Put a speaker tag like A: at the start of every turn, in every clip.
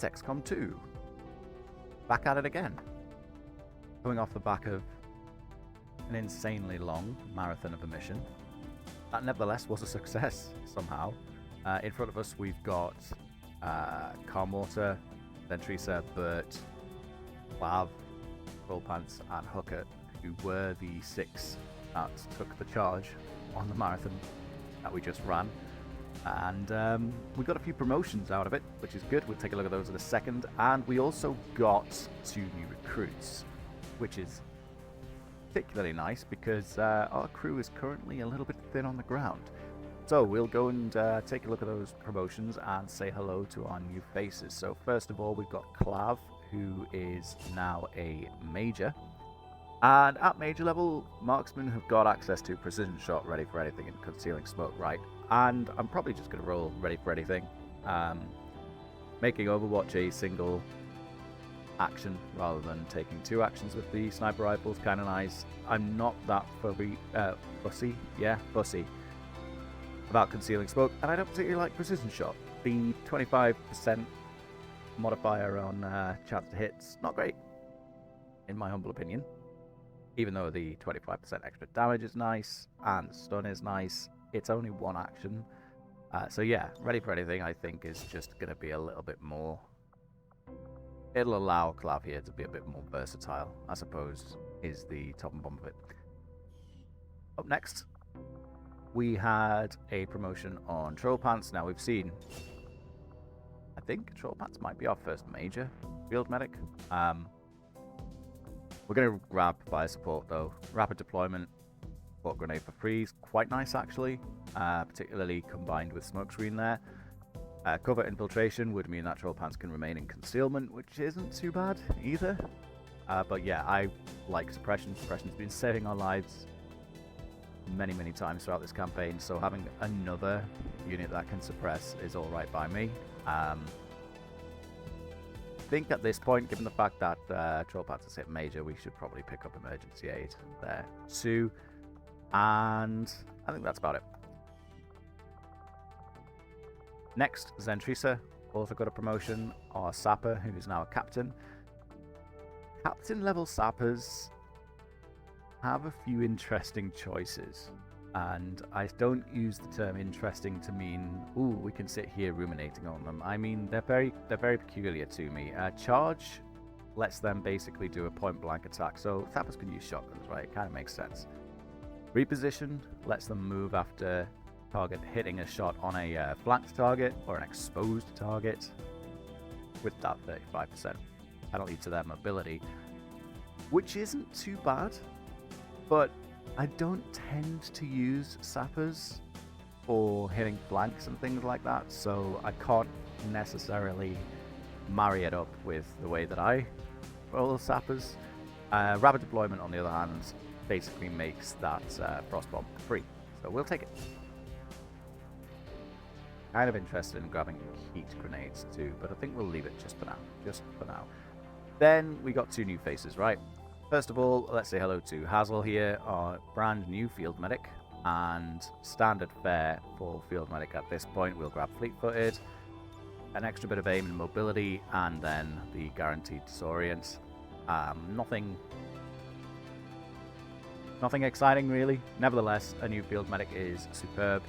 A: It's XCOM 2. Back at it again. Coming off the back of an insanely long marathon of a mission. That nevertheless was a success somehow. In front of us we've got Carmorta, Ventrisa, Bert, Clav, Rollpants and Hooker, who were the 6 that took the charge on the marathon that we just ran. And we got a few promotions out of it, which is good. We'll take a look at those in a second. And we also got 2 new recruits, which is particularly nice because our crew is currently a little bit thin on the ground. So we'll go and take a look at those promotions and say hello to our new faces. So first of all, we've got Clav, who is now a major. And at major level, marksmen have got access to precision shot, ready for anything, and concealing smoke, right? And I'm probably just going to roll ready for anything. Making Overwatch a single action rather than taking 2 actions with the sniper rifles, kind of nice. I'm not that fussy about concealing smoke, and I don't particularly like precision shot. The 25% modifier on chance to hit's not great, in my humble opinion. Even though the 25% extra damage is nice and stun is nice, it's only 1 action. So yeah, ready for anything I think is just going to be a little bit more. It'll allow Clav here to be a bit more versatile, I suppose, is the top and bottom of it. Up next, we had a promotion on Trollpants. Now we've seen, I think Trollpants might be our first major field medic. We're going to grab fire support though. Rapid deployment, support grenade for freeze, quite nice actually, particularly combined with smokescreen there. Cover infiltration would mean that Trollpants can remain in concealment, which isn't too bad either. But yeah, I like suppression. Suppression's been saving our lives many times throughout this campaign, so having another unit that can suppress is alright by me. I think at this point, given the fact that Trollpants has hit major, we should probably pick up emergency aid there too. And I think that's about it. Next, Zentrisa also got a promotion. Our sapper, who is now a captain. Captain level sappers have a few interesting choices, and I don't use the term interesting to mean, ooh, we can sit here ruminating on them. I mean, they're very peculiar to me. Charge lets them basically do a point blank attack, so sappers can use shotguns, right? It kind of makes sense. Reposition lets them move after target hitting a shot on a flanked target or an exposed target with that 35% penalty to their mobility, which isn't too bad, but I don't tend to use sappers for hitting flanks and things like that, so I can't necessarily marry it up with the way that I roll the sappers. Rapid deployment, on the other hand, basically makes that frost bomb free, so we'll take it. Kind of interested in grabbing heat grenades too, but I think we'll leave it just for now. Then we got 2 new faces, right? First of all, let's say hello to Hazel here, our brand new field medic, and standard fare for field medic at this point. We'll grab fleet-footed, an extra bit of aim and mobility, and then the guaranteed disorient. Nothing exciting really. Nevertheless, a new field medic is superb.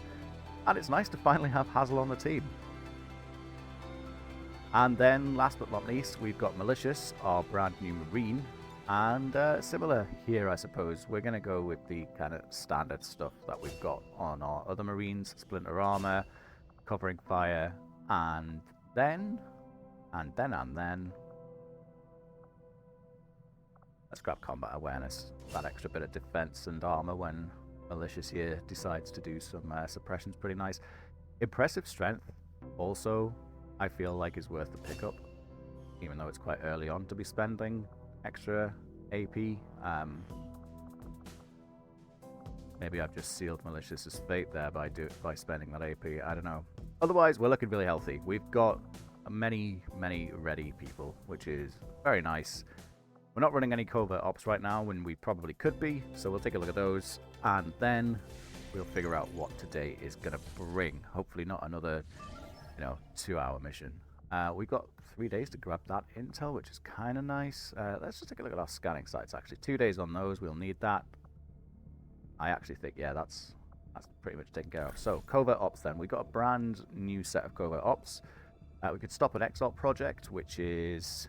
A: And it's nice to finally have Hazel on the team. And then, last but not least, we've got Malicious, our brand new Marine. And similar here, I suppose. We're going to go with the kind of standard stuff that we've got on our other Marines. Splinter armor, covering fire, and then... let's grab combat awareness. That extra bit of defense and armor when Malicious here decides to do some suppression's pretty nice. Impressive strength also I feel like is worth the pickup, even though it's quite early on to be spending extra AP. Maybe I've just sealed Malicious's fate there by spending that AP, I don't know. Otherwise, we're looking really healthy. We've got many ready people, which is very nice. We're not running any covert ops right now when we probably could be, so we'll take a look at those, and then we'll figure out what today is going to bring. Hopefully not another, 2-hour mission. We got 3 days to grab that intel, which is kind of nice. Let's just take a look at our scanning sites, actually. 2 days on those, we'll need that. I actually think, yeah, that's pretty much taken care of. So, covert ops then. We got a brand new set of covert ops. We could stop an XOP project, which is,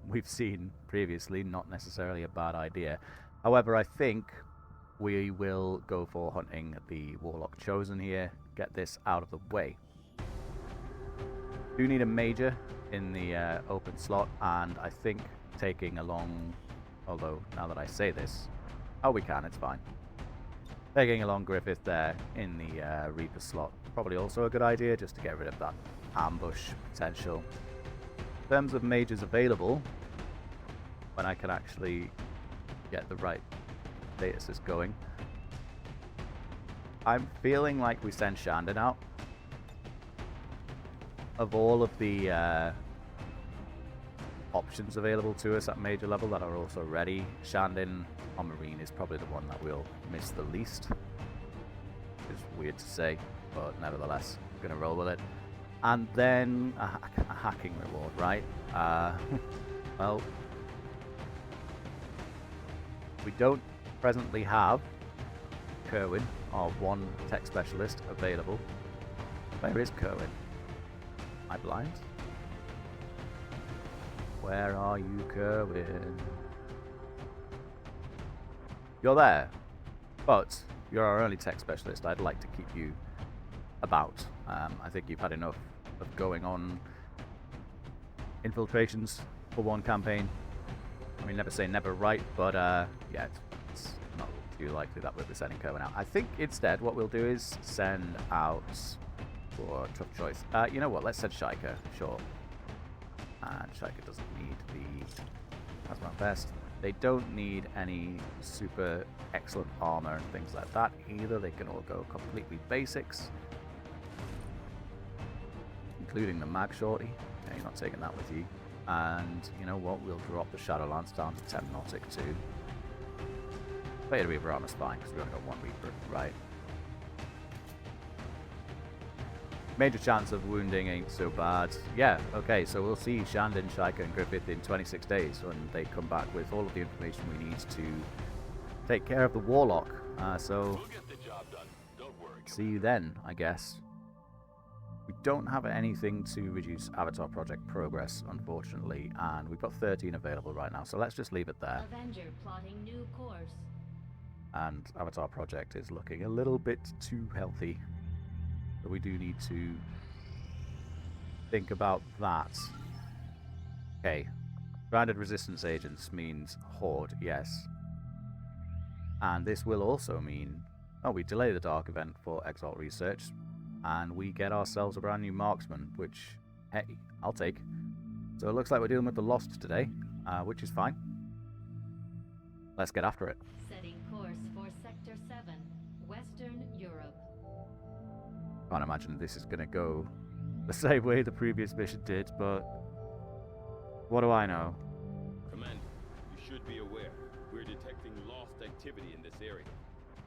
A: we've seen previously, not necessarily a bad idea. However, I think we will go for hunting the Warlock Chosen here, get this out of the way. Do need a major in the open slot, and I think taking along, although now that I say this, oh, we can, it's fine. Taking along Griffith there in the Reaper slot, probably also a good idea, just to get rid of that ambush potential. In terms of majors available, when I can actually get the right statuses going, I'm feeling like we send Shandon out. Of all of the options available to us at major level that are also ready, Shandon on Marine is probably the one that we'll miss the least. It's weird to say, but nevertheless, I'm going to roll with it. And then a hacking reward, right? Well, we don't presently have Kerwin, our one tech specialist, available. Where is Kerwin? Am I blind? Where are you, Kerwin? You're there, but you're our only tech specialist. I'd like to keep you about. I think you've had enough of going on infiltrations for one campaign. I mean, never say never, right? But yeah, it's not too likely that we'll be sending Kerwin out. I think instead what we'll do is send out, for a tough choice. You know what? Let's send Shaika, sure. And Shaika doesn't need the Hazmat Vest. They don't need any super excellent armor and things like that either. They can all go completely basics, including the Mag Shorty. Yeah, you're not taking that with you. And you know what? We'll drop the Shadow Lance down to 10 Nautic too. Beta Reaper armor's fine because we only got one Reaper, right? Major chance of wounding ain't so bad. Yeah, okay, so we'll see Shandon, Shaika, and Griffith in 26 days when they come back with all of the information we need to take care of the Warlock. So,
B: We'll get the job done. Don't worry.
A: see you then, I guess. We don't have anything to reduce Avatar Project progress, unfortunately, and we've got 13 available right now, so let's just leave it there.
C: Avenger plotting new course.
A: And Avatar Project is looking a little bit too healthy. So we do need to think about that. Okay. Branded resistance agents means Horde, yes. And this will also mean, oh, we delay the Dark event for Exalt research, and we get ourselves a brand new marksman, which, hey, I'll take. So it looks like we're dealing with the Lost today, which is fine. Let's get after it.
C: Setting course for Sector 7, Western Europe.
A: Can't imagine this is going to go the same way the previous mission did, but what do I know?
B: Commander, you should be aware. We're detecting lost activity in this area.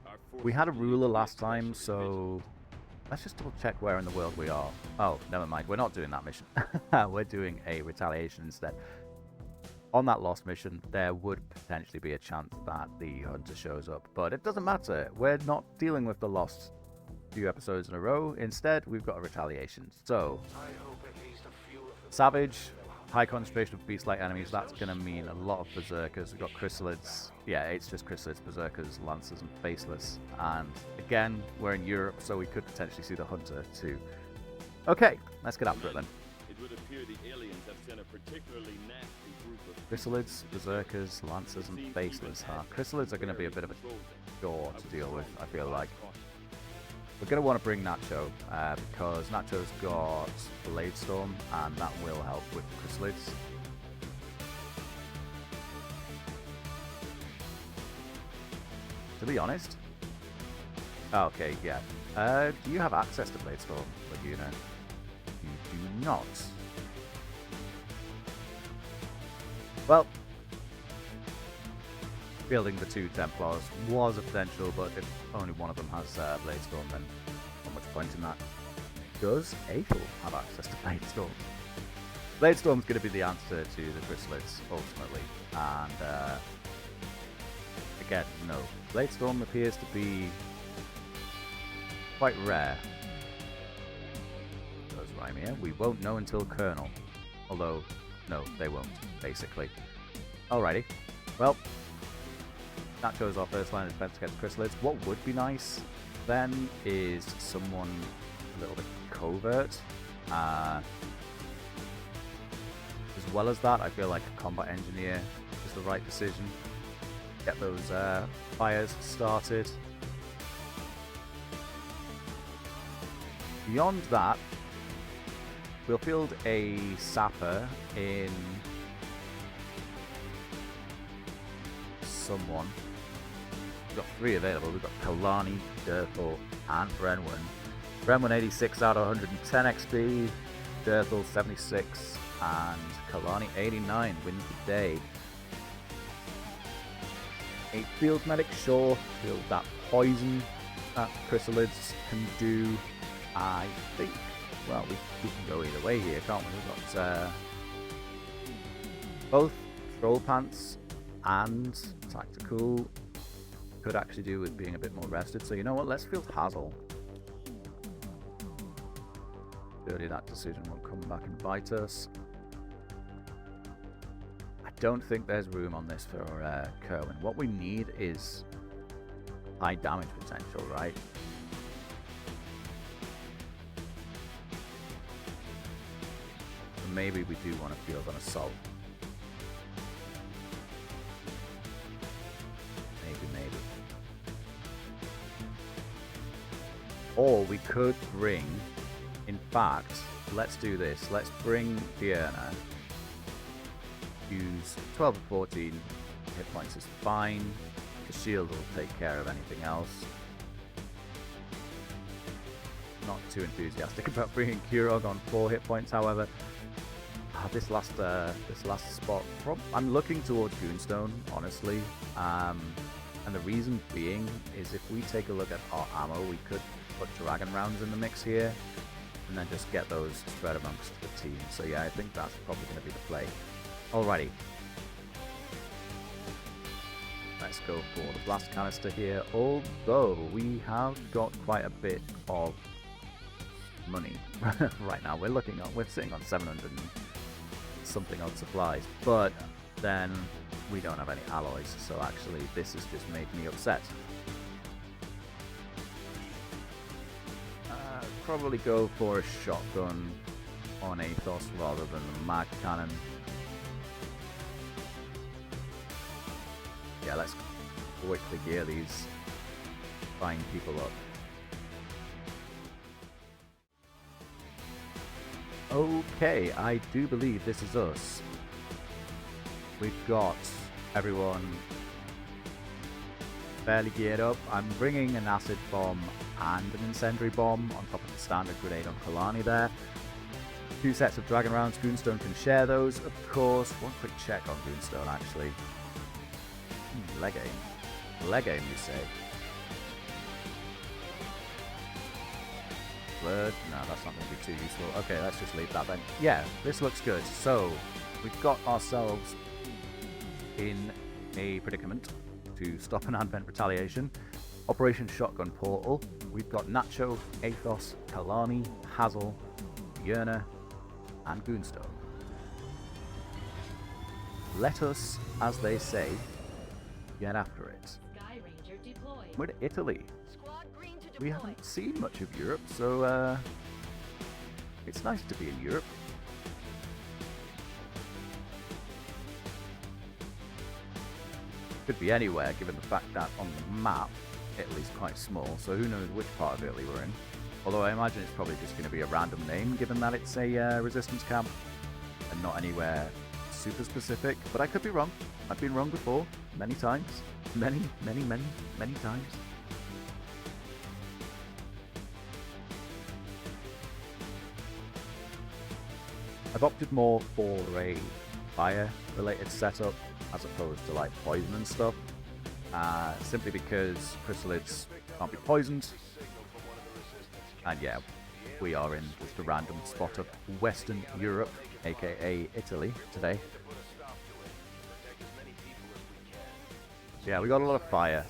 B: Our
A: We had a
B: forces
A: ruler
B: need to be
A: last time,
B: especially vigilant.
A: so let's just double check where in the world we are. Oh, never mind. We're not doing that mission. We're doing a retaliation instead. On that Lost mission, there would potentially be a chance that the Hunter shows up, but it doesn't matter. We're not dealing with the Lost few episodes in a row. Instead, we've got a retaliation. So, Savage, high concentration of beast-like enemies. That's going to mean a lot of Berserkers. We've got Chrysalids. Yeah, it's just Chrysalids, Berserkers, Lancers, and Faceless. And again, we're in Europe, so we could potentially see the Hunter too. Okay, let's get after it then.
B: It would appear the aliens have sent a particularly nasty group of
A: Chrysalids, Berserkers, Lancers, and Faceless. Chrysalids are going to be a bit of a chore to deal with, I feel like. We're going to want to bring Nacho, because Nacho's got Blade Storm, and that will help with Chrysalids. To be honest. Okay, yeah. Do you have access to Blade Storm, Laguna? You do not. Well, building the two Templars was a potential, but if only one of them has Blade Storm, then not much point in that. Does Aethel have access to Blade Storm? Bladestorm's going to be the answer to the Chrysalids, ultimately. And, again, no. Bladestorm appears to be quite rare. Goes Rymir. We won't know until Colonel. Although, no, they won't, basically. Alrighty. Well, that goes our first line of defense against Chrysalids. What would be nice, then, is someone a little bit covert. As well as that, I feel like a combat engineer is the right decision. Get those fires started. Beyond that, we'll field a sapper in someone. We've got 3 available. We've got Kalani, Durthal, and Brenwan. Brenwan 86 out of 110 XP, Durthal 76, and Kalani 89 wins the day. A field medic, sure, field that poison that Chrysalids can do. I think, well, we can go either way here, can't we? We've got both Troll Pants and Tactical. Could actually do with being a bit more rested. So you know what? Let's field Hazel. Surely that decision will come back and bite us. I don't think there's room on this for Kerwin. What we need is high damage potential, right? So maybe we do want to field an assault. Maybe. Or we could bring, in fact, let's do this. Let's bring Fiona. Use 12 or 14 hit points is fine. The shield will take care of anything else. Not too enthusiastic about bringing Kurog on 4 hit points, however. This last spot, I'm looking towards Goonstone, honestly. And the reason being is if we take a look at our ammo, we could put Dragon Rounds in the mix here, and then just get those spread amongst the team. So yeah, I think that's probably going to be the play. Alrighty. Let's go for the blast canister here, although we have got quite a bit of money right now. We're sitting on 700 and something odd supplies, but then we don't have any alloys, so actually this has just made me upset. Probably go for a shotgun on Athos rather than the mag cannon. Yeah, let's quickly gear these fine people up. Okay, I do believe this is us. We've got everyone fairly geared up. I'm bringing an acid bomb and an incendiary bomb on top of the standard grenade on Kalani there. 2 sets of Dragon Rounds. Goonstone can share those, of course. One quick check on Goonstone, actually. Leg aim. Leg aim, you say? Blurred? No, that's not going to be too useful. Okay, let's just leave that then. Yeah, this looks good. So, we've got ourselves in a predicament to stop an Advent Retaliation. Operation Shotgun Portal. We've got Nacho, Athos, Kalani, Hazel, Yerna, and Goonstone. Let us, as they say, get after it.
C: Sky Ranger deployed.
A: We're to Italy.
C: Squad green to deploy.
A: We haven't seen much of Europe, so it's nice to be in Europe. Could be anywhere, given the fact that on the map, Italy's quite small, so who knows which part of Italy we're in. Although I imagine it's probably just going to be a random name, given that it's a resistance camp, and not anywhere super specific, but I could be wrong. I've been wrong before, many times. Many times. I've opted more for a fire-related setup as opposed to like poison and stuff, simply because Chrysalids can't be poisoned, and yeah, we are in just a random spot of Western Europe, aka Italy, today. Yeah, we got a lot of fire.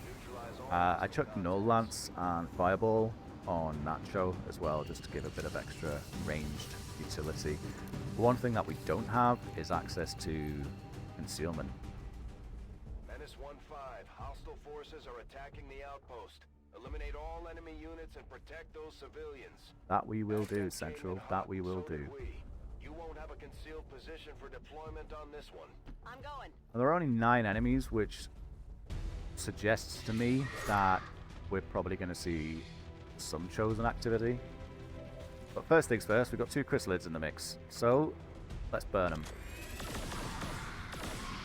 A: I chucked Null Lance and Fireball on Nacho as well, just to give a bit of extra ranged utility. One thing that we don't have is access to concealment.
D: Menace 1-5, hostile forces are attacking the outpost. Eliminate all enemy units and protect those civilians.
A: That we will do, Central. That we will do.
D: You won't have a concealed position for deployment on this one.
C: I'm going.
A: There are only 9 enemies, which suggests to me that we're probably going to see some chosen activity. But first things first, we've got 2 chrysalids in the mix, so let's burn them.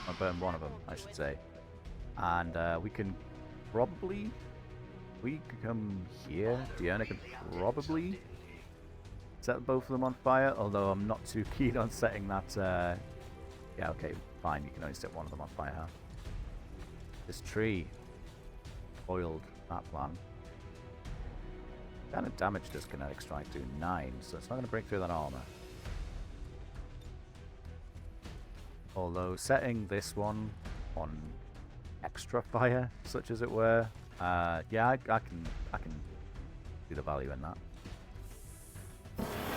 A: Or burn one of them, I should say. And we can probably... We can come here. Diurna can probably set both of them on fire, although I'm not too keen on setting that... Yeah, okay, fine, you can only set one of them on fire, huh? This tree foiled that plan. What kind of damage does Kinetic Strike do? 9, so it's not going to break through that armor. Although setting this one on extra fire, such as it were, yeah, I can see the value in that.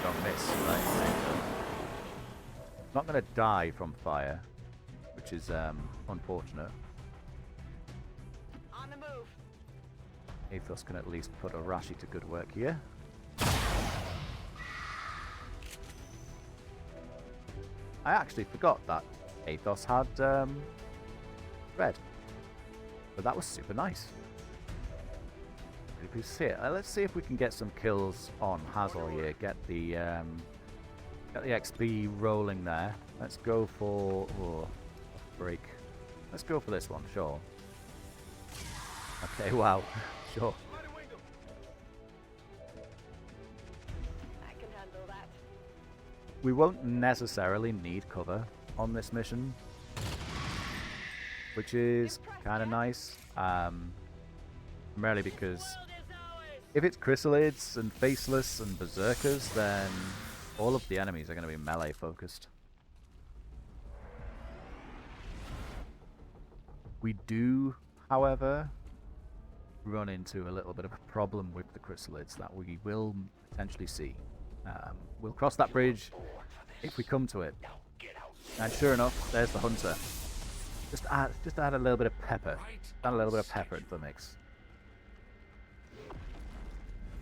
A: Don't miss, right? Not going to die from fire, which is unfortunate.
C: On the move.
A: Athos can at least put Arashi to good work here. I actually forgot that Athos had red, but that was super nice. Really pleased to see it. Let's see if we can get some kills on Hazel here. Get the XP rolling there. Let's go for break. Let's go for this one, sure. Okay, wow, sure.
C: I can handle that.
A: We won't necessarily need cover on this mission, which is kind of nice. Primarily because if it's chrysalids and faceless and berserkers, then all of the enemies are going to be melee focused. We do, however, run into a little bit of a problem with the chrysalids that we will potentially see. We'll cross that bridge if we come to it. And sure enough, there's the hunter. Just add a little bit of pepper. Add a little bit of pepper into the mix.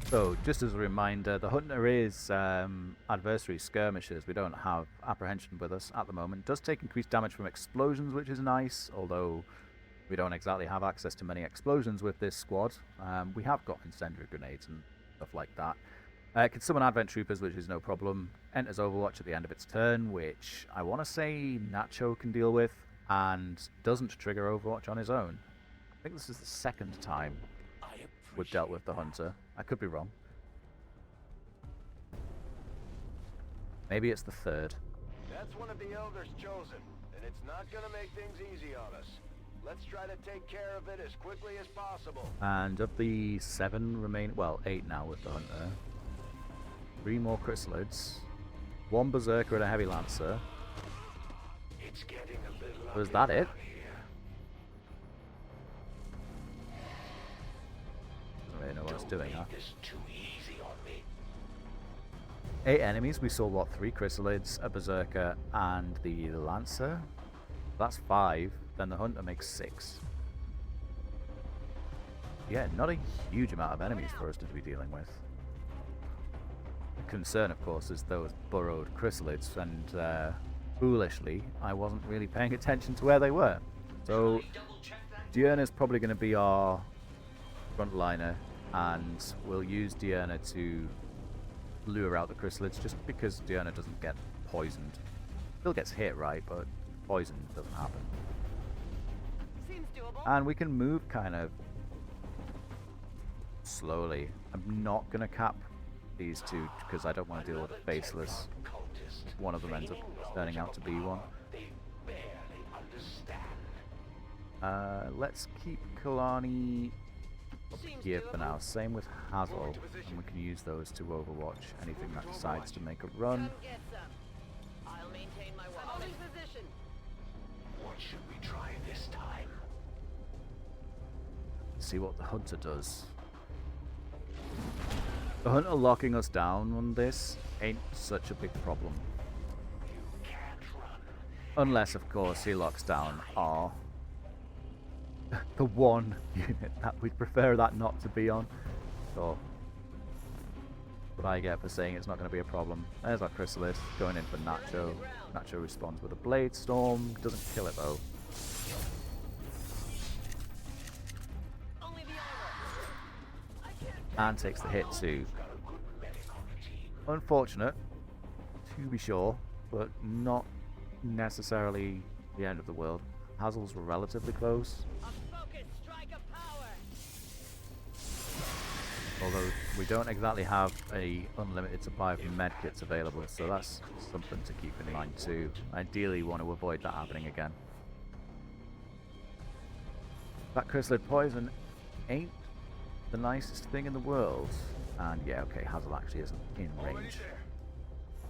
A: So, just as a reminder, the hunter is adversary skirmishers. We don't have apprehension with us at the moment. Does take increased damage from explosions, which is nice, although we don't exactly have access to many explosions with this squad. We have got incendiary grenades and stuff like that. It can summon Advent Troopers, which is no problem. Enters Overwatch at the end of its turn, which I want to say Nacho can deal with, and doesn't trigger Overwatch on his own. I think this is the 2nd time we've dealt with the hunter. I could be wrong. Maybe it's the 3rd.
D: That's one of the elders chosen, and it's not gonna make things easy on us. Let's try to take care of it as quickly as possible.
A: And of the 7 remain, well, 8 now with the hunter. 3 more chrysalids. 1 berserker and a heavy lancer.
D: It's getting a little
A: Was that it? Doesn't really know what it's doing, huh?
D: This too easy on me.
A: 8 enemies. We saw, what, 3 chrysalids, a berserker, and the lancer? That's 5. Then the hunter makes 6. Yeah, not a huge amount of enemies for us to be dealing with. The concern, of course, is those burrowed chrysalids, and foolishly, I wasn't really paying attention to where they were. So, Diurna's probably going to be our frontliner, and we'll use Diurna to lure out the chrysalids, just because Diurna doesn't get poisoned. Still gets hit, right, but poison doesn't happen.
C: Seems doable.
A: And we can move kind of slowly. I'm not going to cap these 2 because I don't want to deal with the faceless. One of them ends up turning out to be one. Let's keep Kalani up here for now. Same with Hazel, and we can use those to overwatch anything that decides to make a run.
C: Come get some. I'll meet
D: What should we try this time?
A: See what the hunter does. The hunter locking us down on this ain't such a big problem.
D: You can't run.
A: Unless, of course, he locks down our... the one unit that we'd prefer that not to be on. So, what I get for saying it's not going to be a problem. There's our Chrysalis going in for Nacho. Nacho responds with a Blade Storm. Doesn't kill it though. And takes the hit too. Unfortunate, to be sure, but not necessarily the end of the world. Hazels were relatively close. Although we don't exactly have a unlimited supply of medkits available, so that's something to keep in mind too. Ideally want to avoid that happening again. That Chrysalid poison ain't the nicest thing in the world. And yeah, okay, Hazel actually isn't in range.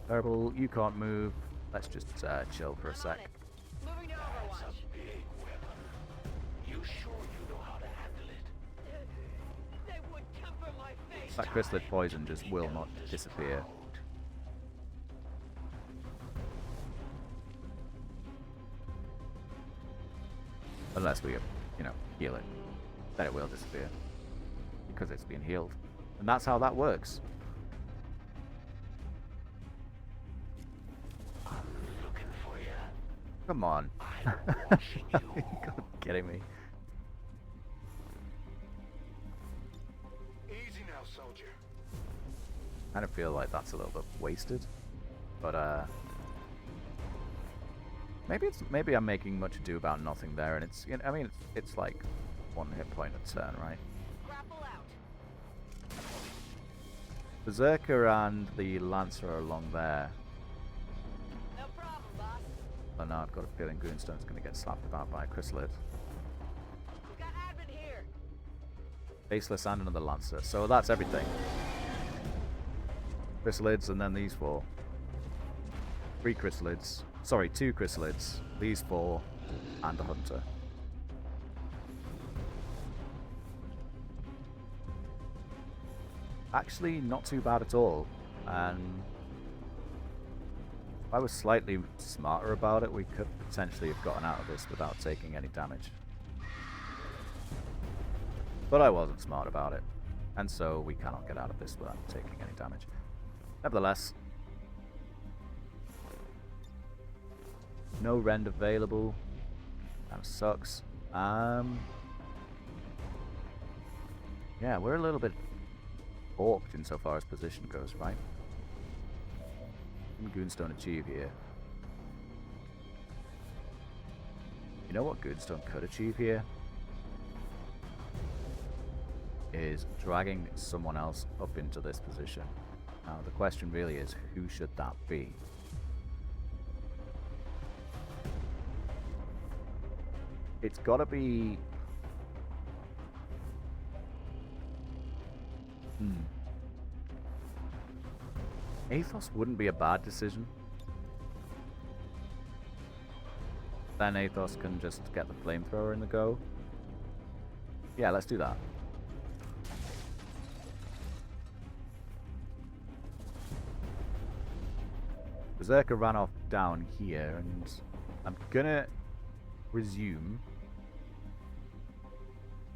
A: Terrible, you can't move. Let's just chill for a sec.
D: That's a big weapon. You sure you know how to handle it?
E: They would temper my face.
A: That Chrysalid poison just will not disappear. Unless we, you know, heal it. Then it will disappear. Because it's been healed. And that's how that works.
D: I'm looking for you.
A: Come on.
D: I'm watching you.
A: You're kidding me.
D: Easy now, soldier.
A: I kind of feel like that's a little bit wasted. But maybe I'm making much ado about nothing there, and it's, you know, I mean it's like 1 hit point a turn, right?
E: Grapple out.
A: Berserker and the Lancer are along there.
E: No problem, boss.
A: Oh no, I've got a feeling Goonstone's going to get slapped about by a Chrysalid.
E: We got admin here.
A: Faceless and another Lancer, so that's everything. Chrysalids and then these 4. 3 Chrysalids. Sorry, 2 Chrysalids. These 4 and a Hunter. Actually, not too bad at all. And if I was slightly smarter about it, we could potentially have gotten out of this without taking any damage. But I wasn't smart about it, and so we cannot get out of this without taking any damage. Nevertheless, no rend available. That sucks. Yeah, we're a little bit balked insofar as position goes, right? What can Goonstone achieve here? You know what Goonstone could achieve here? Is dragging someone else up into this position. Now the question really is, who should that be? It's gotta be... Athos wouldn't be a bad decision. Then Athos can just get the flamethrower in the go. Yeah, let's do that. Berserker ran off down here, and I'm gonna presume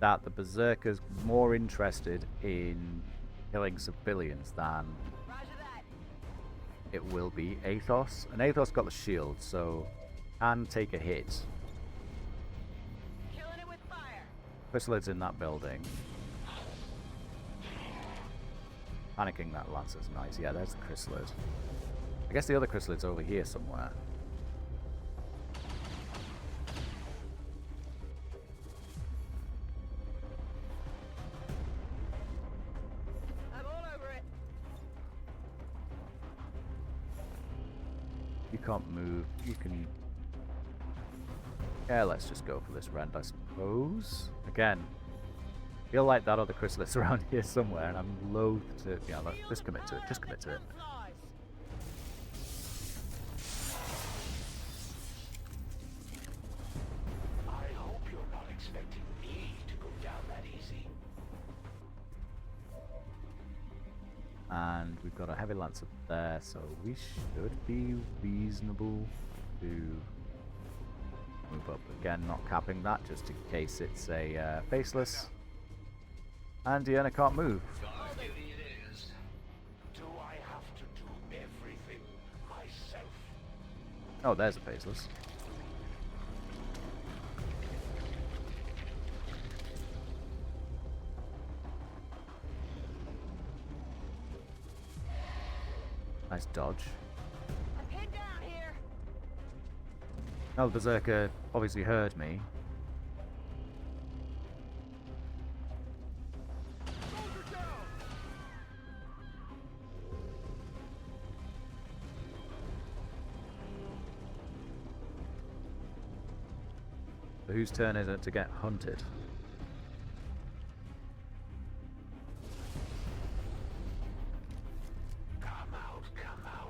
A: that the Berserker's more interested in killing civilians than
E: Roger that.
A: it will be Athos. And Athos got the shield, so can take a hit.
E: Killing it with fire.
A: Chrysalid's in that building. Panicking that Lancer's nice. Yeah, there's the Chrysalid. I guess the other Chrysalid's over here somewhere.
E: I'm all over it.
A: You can't move. You can... Yeah, let's just go for this rend, I suppose. Again, feel like that other Chrysalid's around here somewhere, and I'm loath to... Yeah, look, just commit to it. Just commit to it. And we've got a heavy lancer there, so we should be reasonable to move up. Again, not capping that, just in case it's a faceless. And Deanna can't move.
D: Guard duty it is. Do I have to do everything myself?
A: Oh, there's a faceless. Nice dodge.
E: I'm pinned down here.
A: Oh, the Berserker obviously heard me.
D: Soldier down!
A: So whose turn is it to get hunted?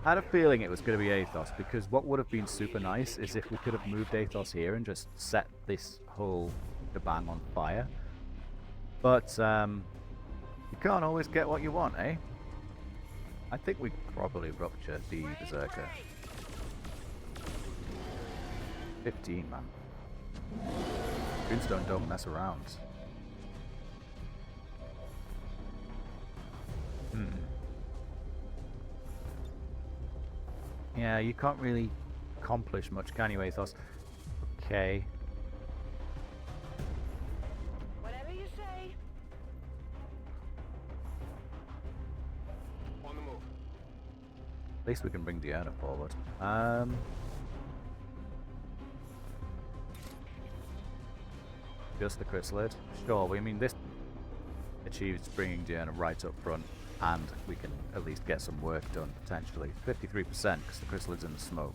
A: I had a feeling it was going to be Athos, because what would have been super nice is if we could have moved Athos here and just set this whole shebang on fire. But you can't always get what you want, eh? I think we probably rupture the Berserker. 15, man. Greenstone don't mess around. Yeah, you can't really accomplish much, can you, Athos? Okay.
E: Whatever you say.
D: On the move.
A: At least we can bring Deanna forward. Just the chrysalid. Sure, I mean, this achieves bringing Deanna right up front, and we can at least get some work done, potentially. 53%, because the chrysalid's in the smoke.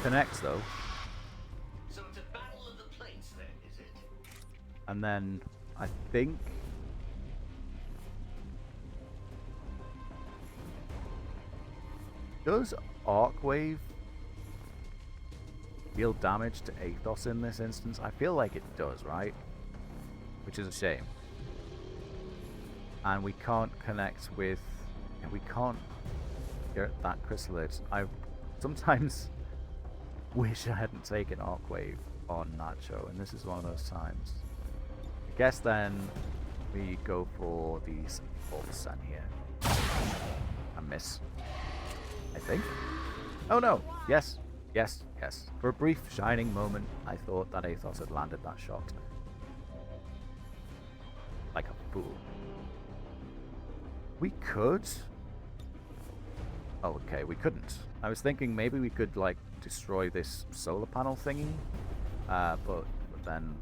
A: Connects, though.
F: So it's a battle of the plates then, is it?
A: And then, I think... Does Arcwave deal damage to Athos in this instance? I feel like it does, right? Which is a shame. And we can't connect with... we can't get that chrysalid. I sometimes wish I hadn't taken Arcwave on Nacho, and this is one of those times. I guess then we go for these 4% here. And miss. I think. Oh no! Yes! Yes, yes. For a brief shining moment, I thought that Athos had landed that shot. Like a fool. We could... Oh, okay, we couldn't. I was thinking maybe we could, like, destroy this solar panel thingy, but then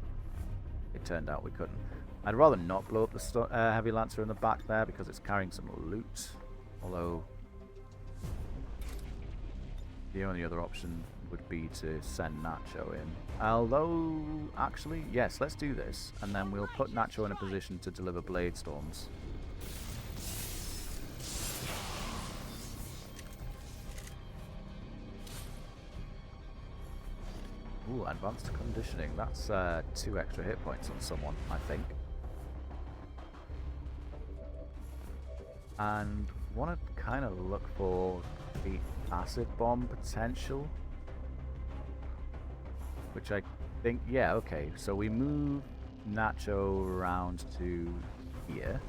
A: it turned out we couldn't. I'd rather not blow up the heavy lancer in the back there because it's carrying some loot, although the only other option would be to send Nacho in. Although, actually, yes, let's do this, and then we'll put Nacho in a position to deliver blade storms. Ooh, advanced conditioning. That's 2 extra hit points on someone, I think. And want to kind of look for the acid bomb potential, which I think, yeah, okay. So we move Nacho around to here,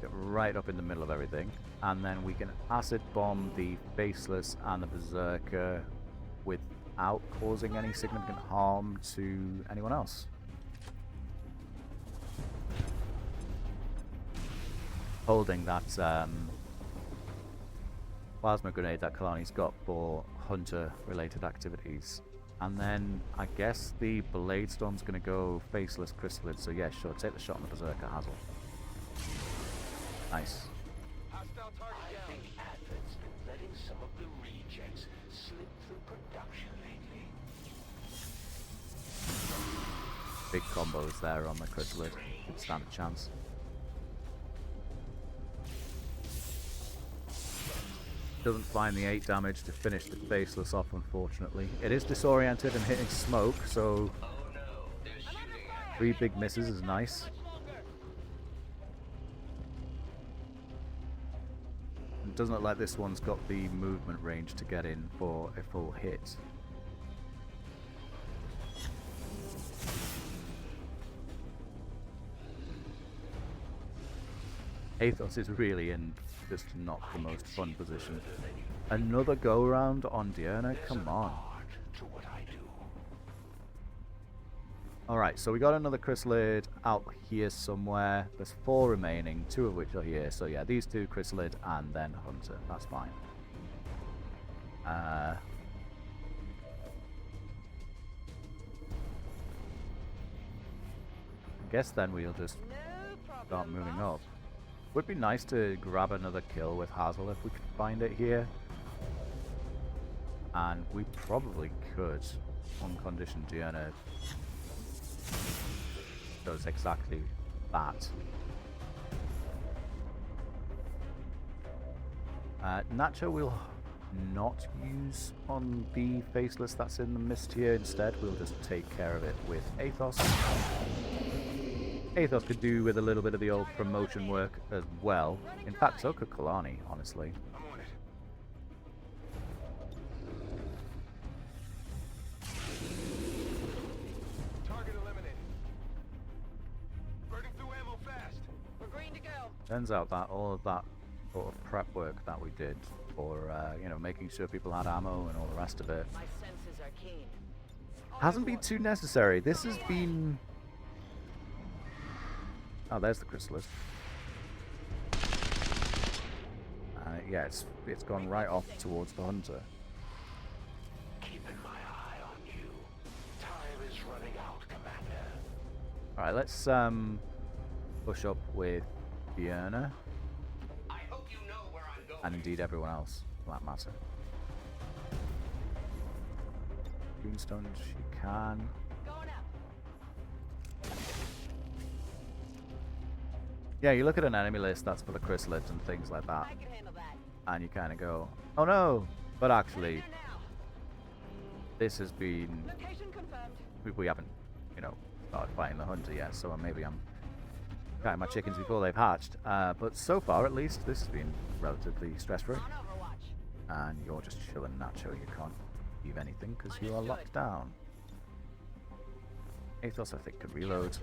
A: get right up in the middle of everything, and then we can acid bomb the faceless and the berserker without causing any significant harm to anyone else. Holding that plasma grenade that Kalani's got for hunter-related activities. And then I guess the Blade Storm's going to go faceless chrysalid, so yeah, sure, take the shot on the Berserker Hazel. Nice.
D: Hostile target down. I think ADVENT's been letting some of the rejects slip through production lately.
A: Big combos there on the chrysalid. Could stand a chance. Doesn't find the 8 damage to finish the faceless off, unfortunately. It is disoriented and hitting smoke, so...
F: Oh no, they're shooting at
A: 3 big misses is nice. It doesn't look like this one's got the movement range to get in for a full hit. Athos is really in just not the most fun position. Another go round on Diurna? Come on. Alright, so we got another chrysalid out here somewhere. There's 4 remaining, 2 of which are here. So yeah, these 2, chrysalid and then hunter. That's fine. I guess then we'll just start moving up. Would be nice to grab another kill with Hazel if we could find it here. And we probably could, on condition Diurna does exactly that. Nacho will not use on the faceless that's in the mist here. Instead, we'll just take care of it with Athos. Athos could do with a little bit of the old promotion work as well. In fact, so could Kalani, honestly.
D: I'm on it. Target eliminated. Burning through ammo fast.
E: We're green to go.
A: Turns out that all of that sort of prep work that we did for, you know, making sure people had ammo and all the rest of it
E: My senses are keen.
A: hasn't been too necessary. This has been... Oh, there's the chrysalis. Yeah, it's gone right off towards the hunter.
D: Keeping my eye on you. Time is running out, Commander.
A: Alright, let's push up with Diurna,
F: I hope you know where I'm going.
A: and indeed everyone else, for that matter. Tombstone, she can.
E: Going up.
A: Yeah, you look at an enemy list that's full of chrysalids and things like that,
E: I can handle that.
A: and you kind of go, oh no! But actually,
E: Here now.
A: this has been...
E: Location confirmed.
A: We haven't, you know, started fighting the hunter yet, so maybe I'm counting my chickens before they've hatched. But so far, at least, this has been relatively stress-free.
E: On Overwatch.
A: And you're just chilling, Nacho. You can't leave anything because you are locked down. Athos, I think, could reload.
E: Time.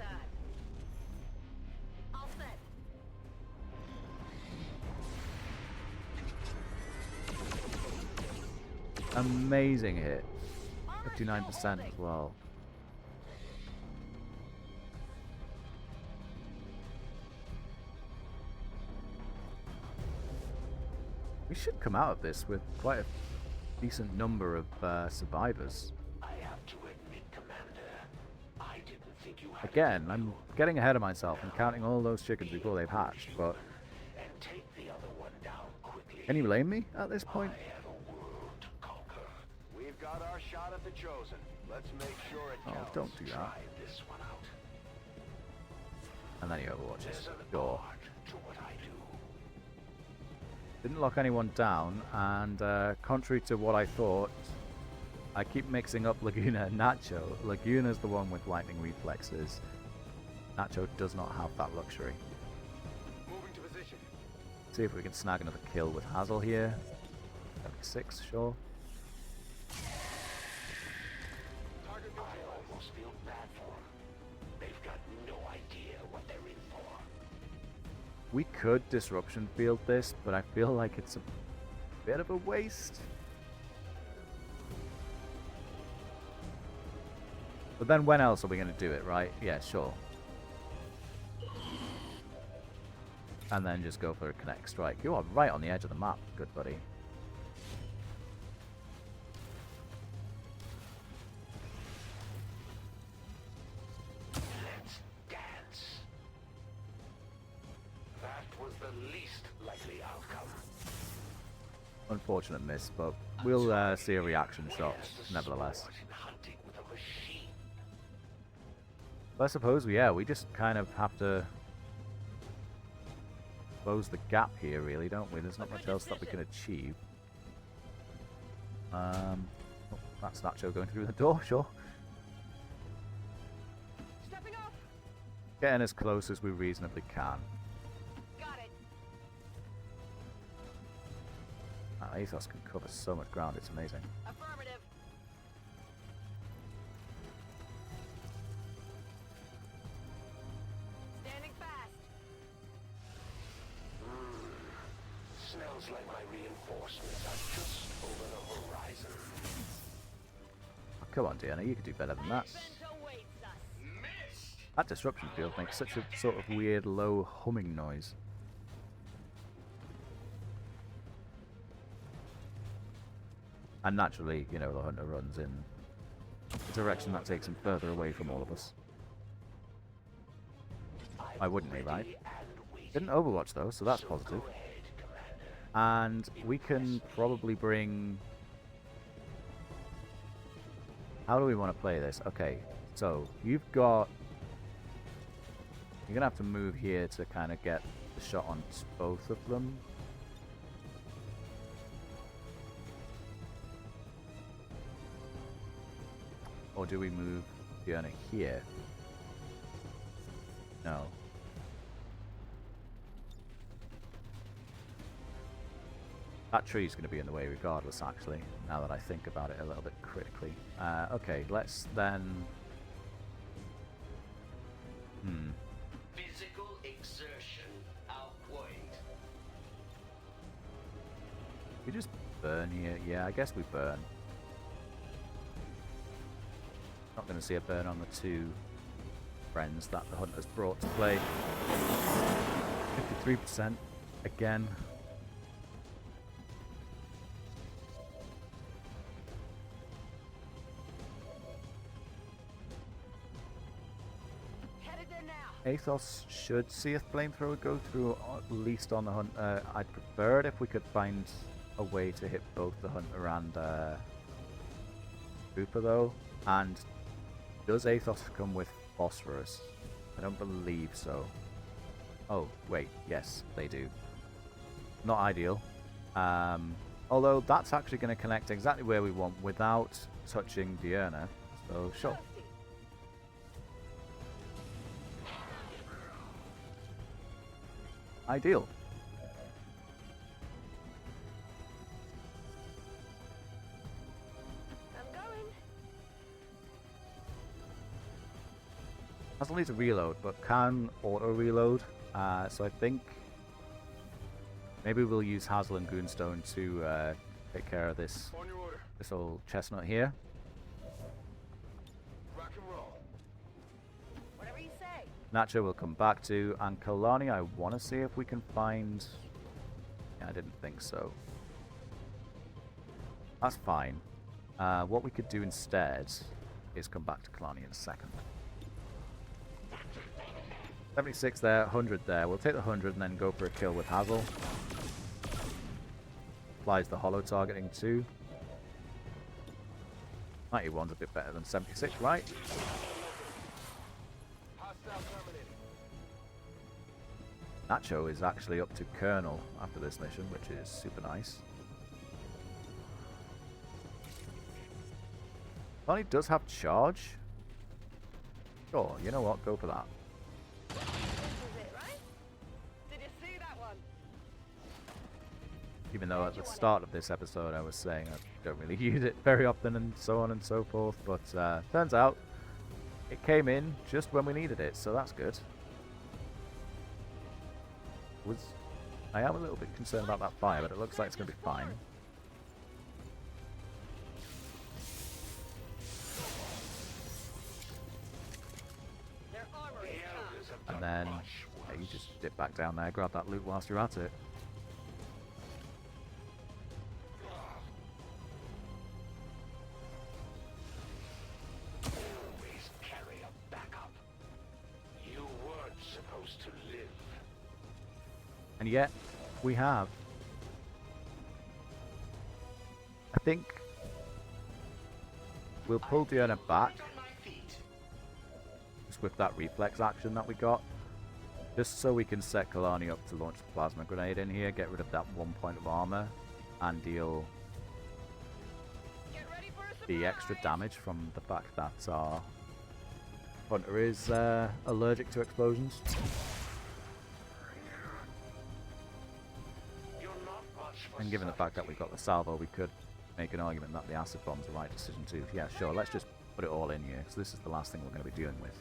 E: All set.
A: Amazing hit. 59% as well. We should come out of this with quite a decent number of survivors.
D: I have to admit, Commander, I didn't think you had
A: Again, I'm getting ahead of myself and counting all those chickens before they've hatched, but
D: and take the other one down quickly.
A: can you blame me at this point?
D: I have a world to conquer. We've got our shot at the chosen. Let's make sure it
A: Oh,
D: counts.
A: don't do that.
D: Try this one out.
A: And then he overwatches.
D: There's an
A: Sure.
D: art to what I do.
A: Didn't lock anyone down, and contrary to what I thought, I keep mixing up Laguna and Nacho. Laguna's the one with lightning reflexes. Nacho does not have that luxury.
D: Moving to position.
A: See if we can snag another kill with Hazel here. 76, sure.
D: Target I almost feel bad for them. They've got no idea what they're in for.
A: We could disruption field this, but I feel like it's a bit of a waste. But then when else are we going to do it, right? Yeah, sure. And then just go for a connect strike. You are right on the edge of the map, good buddy.
D: Let's dance. That was the least likely outcome.
A: Unfortunate miss, but we'll see a reaction shot nevertheless.
D: Hunting with a machine.
A: But I suppose, yeah, we just kind of have to close the gap here, really, don't we? There's not much else that we can achieve. Oh, that's Nacho going through the door, sure.
E: Stepping off.
A: Getting as close as we reasonably can.
E: Got it.
A: Athos can cover so much ground, it's amazing.
E: Affirmative. Standing fast.
D: Smells like my reinforcements are just over the horizon.
A: Oh, come on, Deanna, you could do better than that.
E: Advent awaits us.
F: Missed!
A: That disruption field makes such a sort of weird, low humming noise. And naturally, you know, the hunter runs in a direction that takes him further away from all of us. Why wouldn't he, right? Didn't Overwatch though, so that's positive. And we can probably bring... How do we want to play this? Okay, so you've got... You're going to have to move here to kind of get the shot on both of them. Or do we move Fiona here? No. That tree's going to be in the way regardless, actually, now that I think about it a little bit critically. Okay, let's then...
F: Physical exertion outweighed.
A: We just burn here. Yeah, I guess we burn. Not going to see a burn on the two friends that the hunters brought to play. 53% again.
E: Headed there now.
A: Athos should see a flamethrower go through, at least on the hunter. I'd prefer it if we could find a way to hit both the hunter and Cooper though. And does Athos come with phosphorus? I don't believe so. Oh, wait, yes, they do. Not ideal. Although that's actually going to connect exactly where we want without touching Diurna. So, sure. Ideal.
E: I'm going.
A: Doesn't need to reload, but can auto-reload. So I think maybe we'll use Hazel and Goonstone to take care of this
D: On your order.
A: old chestnut here.
D: Rock and roll.
E: Whatever you say.
A: Nacho will come back to, and Kalani I want to see if we can find... Yeah, I didn't think so. That's fine. What we could do instead is come back to Kalani in a second. 76 there, 100 there. We'll take the 100 and then go for a kill with Hazel. Applies the hollow targeting too. 91's a bit better than 76, right?
D: Hostile terminated.
A: Nacho is actually up to Colonel after this mission, which is super nice. Kalani does have charge. Sure, you know what? Go for that.
E: This is it, right? Did you see that one?
A: Even though at the start of this episode I was saying I don't really use it very often and so on and so forth, but turns out it came in just when we needed it, so that's good. I am a little bit concerned about that fire, but it looks like it's going to be fine.
E: Their armor is up.
A: And then yeah, you just dip back down there, grab that loot whilst you're at it.
D: Always carry a backup. You weren't supposed to live.
A: And yet, we have. I think we'll pull Diurna back
F: On my feet.
A: just with that reflex action that we got. Just so we can set Kalani up to launch the plasma grenade in here, get rid of that 1 point of armor, and deal
E: Get ready for a
A: the extra
E: surprise.
A: damage from the fact that our Hunter is allergic to explosions. And given the fact that we've got the salvo, we could make an argument that the acid bomb's the right decision too. Yeah, sure, let's just put it all in here, because this is the last thing we're going to be dealing with.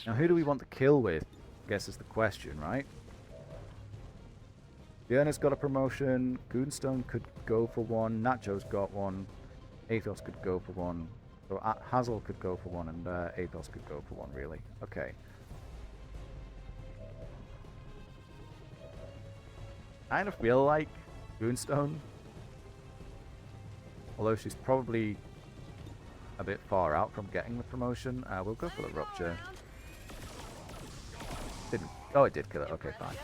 A: Now, who do we want to kill with? I guess is the question, right? Diana's got a promotion. Goonstone could go for one. Nacho's got one. Athos could go for one. So Hazel could go for one, and Athos could go for one, really. Okay. I kind of feel like Goonstone, although she's probably a bit far out from getting the promotion, we'll go for the Rupture. Didn't. Oh, it did kill it. Okay, fine.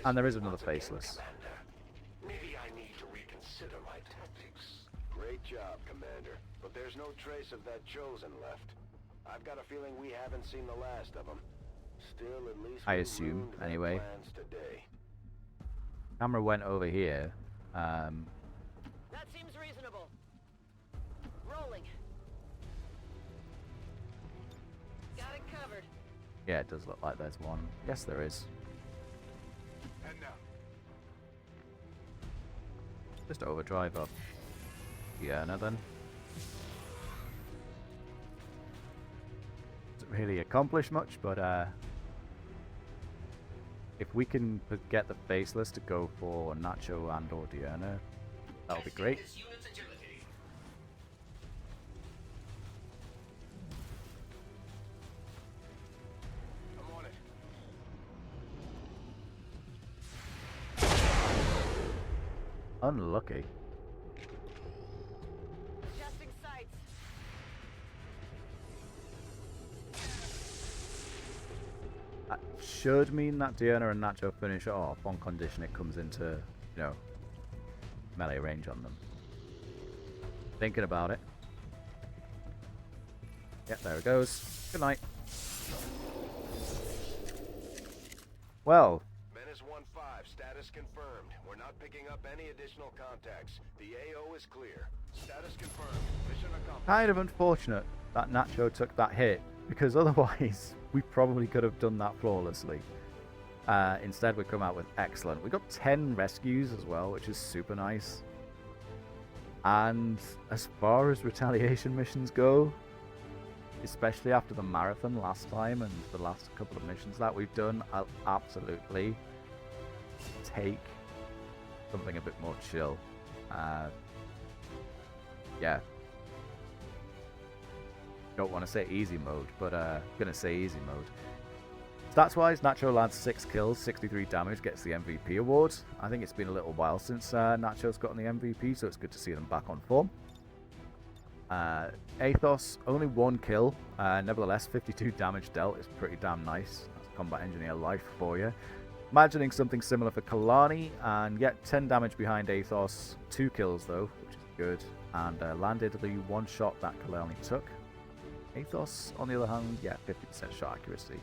A: And there is another Faceless.
D: Maybe I need to reconsider my tactics. Great job, Commander. But there's no trace of that Chosen left. I've got a feeling we haven't seen the last of them. Still, at least
A: I assume, anyway.
D: Plans today.
A: Camera went over here.
E: That seems reasonable. Rolling. Got it covered.
A: Yeah, it does look like there's one. Yes, there is.
D: And now.
A: Just overdrive up. Yeah, no then. Doesn't really accomplish much, but if we can get the Faceless to go for Nacho and or Diana, that'll be great.
D: I'm on it.
A: Unlucky.
E: Adjusting sights.
A: That should mean that Diana and Nacho finish it off on condition it comes into, you know, melee range on them. Thinking about it. Yep, there it goes. Good night. Well,
D: Menace 1-5, status confirmed. We're not picking up any additional contacts. The AO is clear. Status confirmed. Mission accomplished.
A: kind of unfortunate that Nacho took that hit, because otherwise we probably could have done that flawlessly. Instead we come out with excellent. We got 10 rescues as well, which is super nice. And as far as retaliation missions go, especially after the marathon last time and the last couple of missions that we've done, I'll absolutely take something a bit more chill. Yeah. Don't want to say easy mode, but gonna say easy mode. Stats wise, Nacho lands 6 kills, 63 damage, gets the MVP award. I think it's been a little while since Nacho's gotten the MVP, so it's good to see them back on form. Athos, only 1 kill, nevertheless 52 damage dealt is pretty damn nice. That's combat engineer life for you. Imagining something similar for Kalani, and yet 10 damage behind Athos, 2 kills though, which is good, and landed the 1 shot that Kalani took. Athos, on the other hand, yeah, 50% shot accuracy.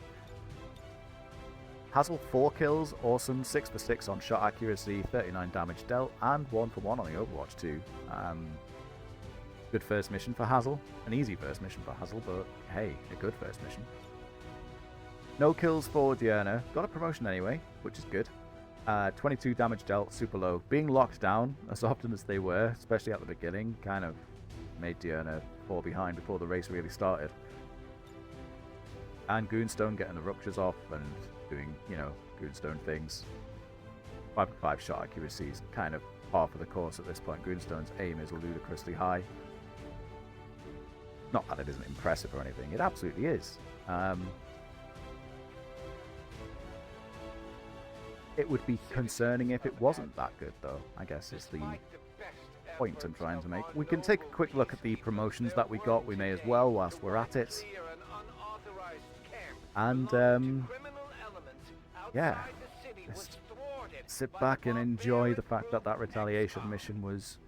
A: Hazel, 4 kills, awesome, 6 for 6 on shot accuracy, 39 damage dealt, and 1 for 1 on the Overwatch too. Good first mission for Hazel, an easy first mission for Hazel, but hey, a good first mission. No kills for Diana, got a promotion anyway, which is good. 22 damage dealt, super low. Being locked down as often as they were, especially at the beginning, kind of made Diana fall behind before the race really started. And Goonstone getting the ruptures off and doing, you know, Goonstone things. 5 for 5 shot accuracy is kind of par for the course at this point. Goonstone's aim is ludicrously high. Not that it isn't impressive or anything, it absolutely is. It would be concerning if it wasn't that good, though, I guess is the point I'm trying to make. We can take a quick look at the promotions that we got. We may as well whilst we're at it. And, yeah, just sit back and enjoy the fact that that retaliation mission was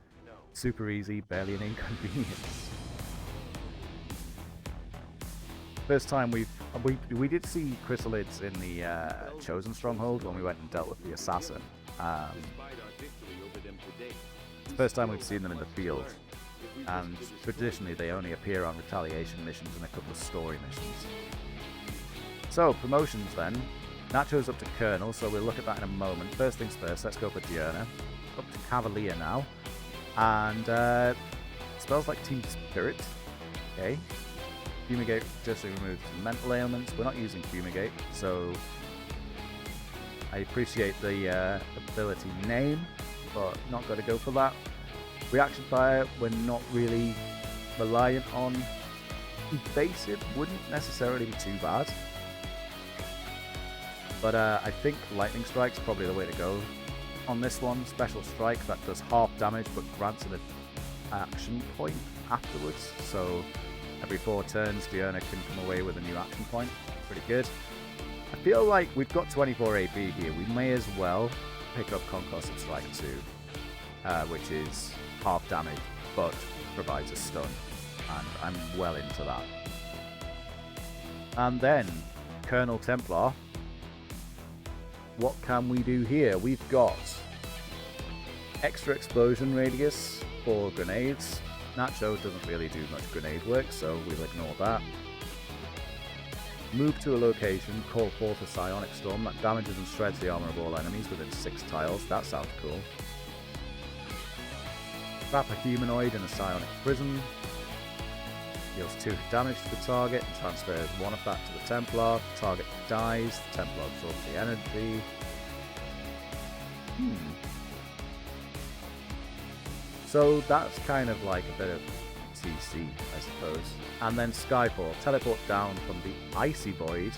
A: super easy, barely an inconvenience. First time we did see chrysalids in the Chosen Stronghold when we went and dealt with the assassin.
B: them today.
A: It's the first time we've seen them in the field, and traditionally they only appear on retaliation missions and a couple of story missions. So, promotions then. Nacho's up to Colonel, so we'll look at that in a moment. First things first, let's go for Diurna. Up to Cavalier now. And spells like Team Spirit. Okay. Fumigate just removes mental ailments. We're not using Fumigate, so I appreciate the ability name, but not going to go for that. Reaction fire, we're not really reliant on. Evasive wouldn't necessarily be too bad, but I think Lightning Strike's probably the way to go on this one. Special Strike, that does half damage but grants an action point afterwards, so every 4 turns Diurna can come away with a new action point. Pretty good. I feel like we've got 24 AP here. We may as well pick up Concussive Strike 2, which is half damage, but provides a stun. And I'm well into that. And then, Colonel Templar. What can we do here? We've got extra explosion radius for grenades. Nacho doesn't really do much grenade work, so we'll ignore that. Move to a location, call forth a psionic storm that damages and shreds the armor of all enemies within 6 tiles. That sounds cool. Trap a humanoid in a psionic prison. Deals 2 damage to the target and transfers 1 of that to the Templar. The target dies, the Templar absorbs the energy. So that's kind of like a bit of TC, I suppose. And then Skyfall, teleport down from the Icy Void.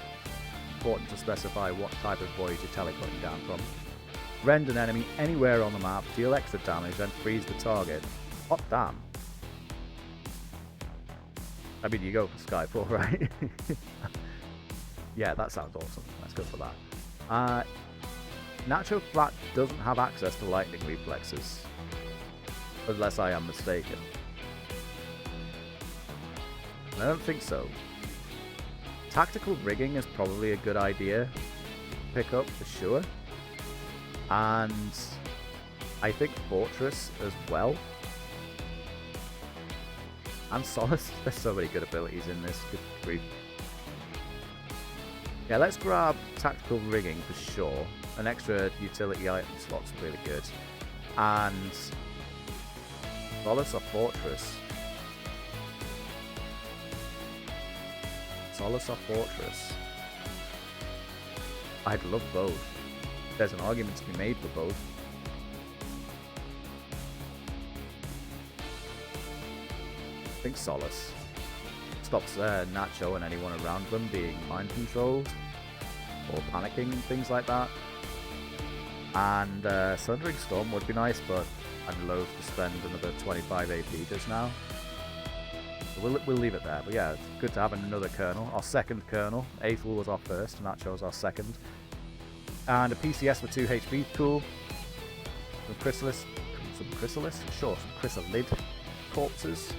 A: Important to specify what type of void you're teleporting down from. Rend an enemy anywhere on the map, deal extra damage, and freeze the target. Hot damn. I mean, you go for Skyfall, right? Yeah, that sounds awesome. Let's go for that. Nacho Flat doesn't have access to lightning reflexes. Unless I am mistaken. I don't think so. Tactical rigging is probably a good idea to pick up for sure. And I think Fortress as well. And Solace. There's so many good abilities in this. Good grief. Yeah, let's grab Tactical Rigging for sure. An extra utility item slot's really good. And Solace or Fortress? Solace or Fortress? I'd love both. There's an argument to be made for both. I think Solace stops Nacho and anyone around them being mind controlled or panicking and things like that. And Sundering Storm would be nice, but I'm loath to spend another 25 AP just now. So we'll leave it there. But yeah, it's good to have another Colonel. Our second Colonel. Aethel was our first, and Nacho was our second. And a PCS for 2 HP, cool. Some Chrysalis. Sure, some Chrysalid corpses.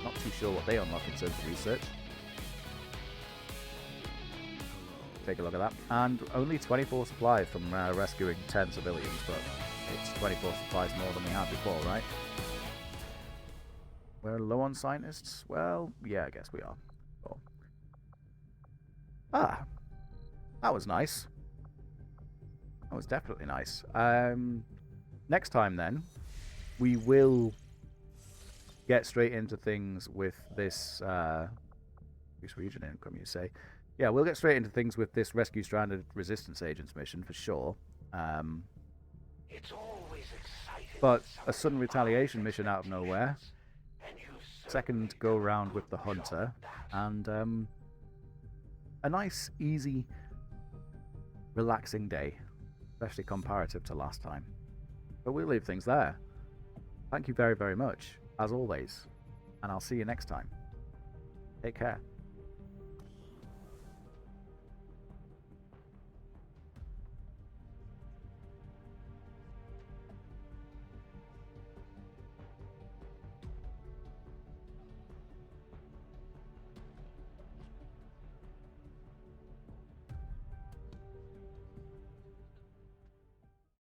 A: Not too sure what they unlock in terms of research. Take a look at that. And only 24 supplies from rescuing 10 civilians, but it's 24 supplies more than we had before, right? We're low on scientists? Well, yeah, I guess we are. Cool. Ah, that was nice. That was definitely nice. Next time then, we will get straight into things with this, which region income you say? Yeah, we'll get straight into things with this Rescue Stranded Resistance Agents mission for sure.
D: It's always exciting.
A: But a sudden retaliation mission out of nowhere. Second go round with the Hunter. And a nice, easy, relaxing day. Especially comparative to last time. But we'll leave things there. Thank you very, very much, as always. And I'll see you next time. Take care.